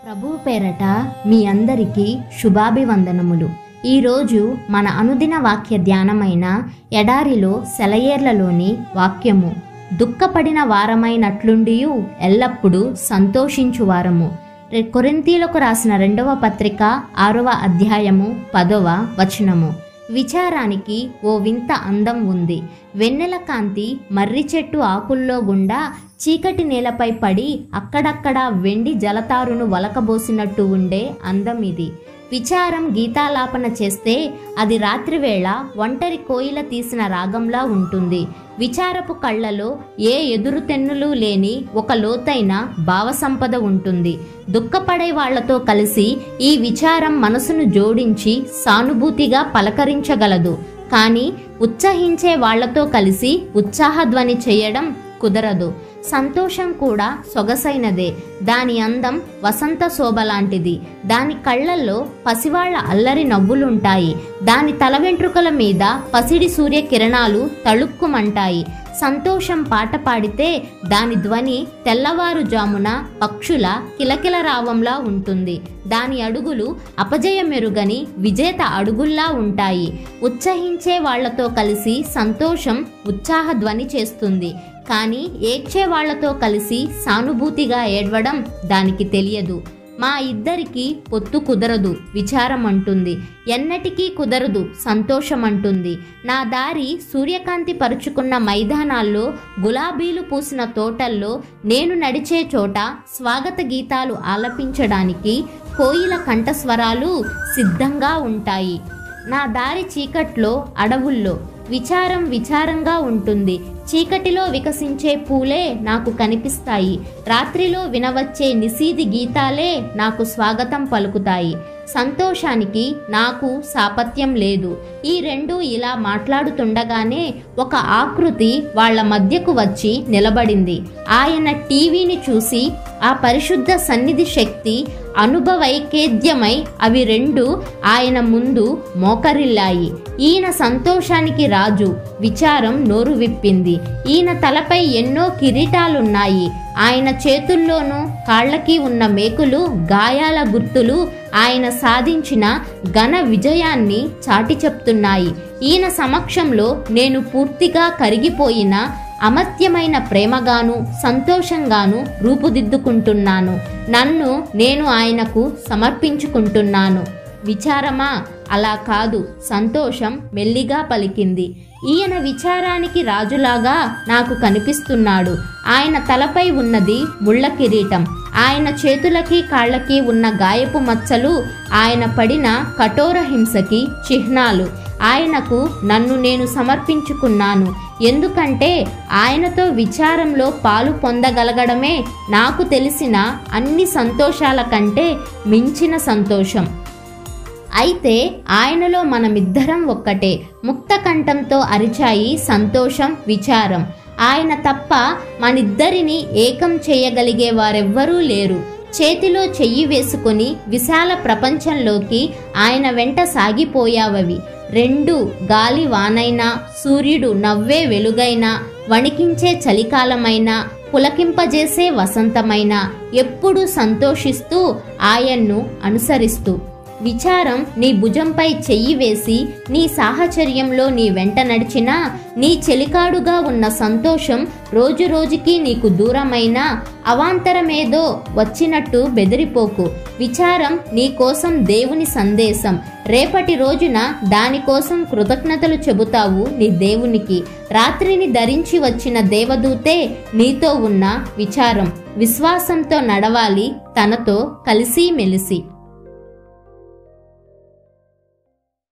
ప్రభువు పేరట మీ అందరికీ శుభాభివందనములు. ఈరోజు మన అనుదిన వాక్య ధ్యానమైన ఎడారిలో సెలయేర్లలోని వాక్యము. దుఃఖపడిన వారమైనట్లుండియు ఎల్లప్పుడూ సంతోషించు వారము. కొరింథీయులకు రాసిన 2వ పత్రిక 6వ అధ్యాయము 10వ వచనము. విచారానికి ఓ వింత అందం ఉంది. వెన్నెల కాంతి మర్రి చెట్టు ఆకుల్లో గుండా చీకటి నేలపై పడి అక్కడక్కడ వెండి జలతారును వలకబోసినట్టు ఉండే అందం ఇది. విచారం గీతాలాపన చేస్తే అది రాత్రివేళ ఒంటరి కోయిల తీసిన రాగంలా ఉంటుంది. విచారపు కళ్ళలో ఏ ఎదురుతెన్నులు లేని ఒక లోతైన భావసంపద ఉంటుంది. దుఃఖపడే వాళ్లతో కలిసి ఈ విచారం మనసును జోడించి సానుభూతిగా పలకరించగలదు. కానీ ఉత్సహించే వాళ్లతో కలిసి ఉత్సాహధ్వని చేయడం కుదరదు. సంతోషం కూడా సొగసైనదే. దాని అందం వసంత శోభ లాంటిది. దాని కళ్ళల్లో పసివాళ్ల అల్లరి నవ్వులుంటాయి. దాని తల వెంట్రుకల మీద పసిడి సూర్యకిరణాలు తళుక్కుమంటాయి. సంతోషం పాట పాడితే దాని ధ్వని తెల్లవారుజామున పక్షుల కిలకిల రావంలా ఉంటుంది. దాని అడుగులు అపజయమెరుగని విజేత అడుగుల్లా ఉంటాయి. ఉత్సహించే వాళ్లతో కలిసి సంతోషం ఉత్సాహ ధ్వని చేస్తుంది. కానీ ఏడ్చే వాళ్లతో కలిసి సానుభూతిగా ఏడ్వడం దానికి తెలియదు. మా ఇద్దరికి పొత్తు కుదరదు విచారం అంటుంది. ఎన్నటికీ కుదరదు సంతోషం అంటుంది. నా దారి సూర్యకాంతి పరుచుకున్న మైదానాల్లో, గులాబీలు పూసిన తోటల్లో, నేను నడిచే చోట స్వాగత గీతాలు ఆలపించడానికి కోయిల కంఠస్వరాలు సిద్ధంగా ఉంటాయి. నా దారి చీకట్లో, అడవుల్లో విచారం విచారంగా ఉంటుంది. చీకటిలో వికసించే పూలే నాకు కనిపిస్తాయి. రాత్రిలో వినవచ్చే నిశీది గీతాలే నాకు స్వాగతం పలుకుతాయి. సంతోషానికి నాకు సాపత్యం లేదు. ఈ రెండు ఇలా మాట్లాడుతుండగానే ఒక ఆకృతి వాళ్ల మధ్యకు వచ్చి నిలబడింది. ఆయన టీవీని చూసి ఆ పరిశుద్ధ సన్నిధి శక్తి అనుభవైకేద్యమై అవి రెండు ఆయన ముందు మోకరిల్లాయి. ఈయన సంతోషానికి రాజు. విచారం నోరు విప్పింది. ఈయన తలపై ఎన్నో కిరీటాలున్నాయి. ఆయన చేతుల్లోనూ కాళ్ళకి ఉన్న మేకులు, గాయాల గుర్తులు ఆయన సాధించిన ఘన విజయాన్ని చాటి చెప్తున్నాయి. ఈయన సమక్షంలో నేను పూర్తిగా కరిగిపోయిన అమర్త్యమైన ప్రేమగాను సంతోషంగాను రూపుదిద్దుకుంటున్నాను. నన్ను నేను ఆయనకు సమర్పించుకుంటున్నాను. విచారమా? అలా కాదు, సంతోషం మెల్లిగా పలికింది. ఈయన విచారానికి రాజులాగా నాకు కనిపిస్తున్నాడు. ఆయన తలపై ఉన్నది ముళ్ళ కిరీటం. ఆయన చేతులకి కాళ్ళకి ఉన్న గాయపు మచ్చలు ఆయన పడిన కఠోర హింసకి చిహ్నాలు. ఆయనకు నన్ను నేను సమర్పించుకున్నాను. ఎందుకంటే ఆయనతో విచారంలో పాలు పొందగలగడమే నాకు తెలిసిన అన్ని సంతోషాల కంటే మించిన సంతోషం. అయితే ఆయనలో మనమిద్దరం ఒక్కటే. ముక్త కంఠంతో అరిచాయి సంతోషం, విచారం. ఆయన తప్ప మనిద్దరిని ఏకం చేయగలిగే వారెవ్వరూ లేరు. చేతిలో చెయ్యి వేసుకుని విశాల ప్రపంచంలోకి ఆయన వెంట సాగిపోయావవి రెండు. గాలి వానైనా, సూర్యుడు నవ్వే వెలుగైనా, వణికించే చలికాలమైనా, పులకింపజేసే వసంతమైనా, ఎప్పుడూ సంతోషిస్తూ ఆయన్ను అనుసరిస్తూ. విచారం నీ భుజంపై చెయ్యి వేసి నీ సాహచర్యంలో నీ వెంట నడిచినా, నీ చెలికాడుగా ఉన్న సంతోషం రోజు రోజుకి నీకు దూరమైన అవాంతరమేదో వచ్చినట్టు బెదిరిపోకు. విచారం నీ కోసం దేవుని సందేశం. రేపటి రోజున దానికోసం కృతజ్ఞతలు చెబుతావు నీ దేవునికి. రాత్రిని ధరించి వచ్చిన దేవదూతే నీతో ఉన్న విచారం. విశ్వాసంతో నడవాలి తనతో కలిసి మెలిసి.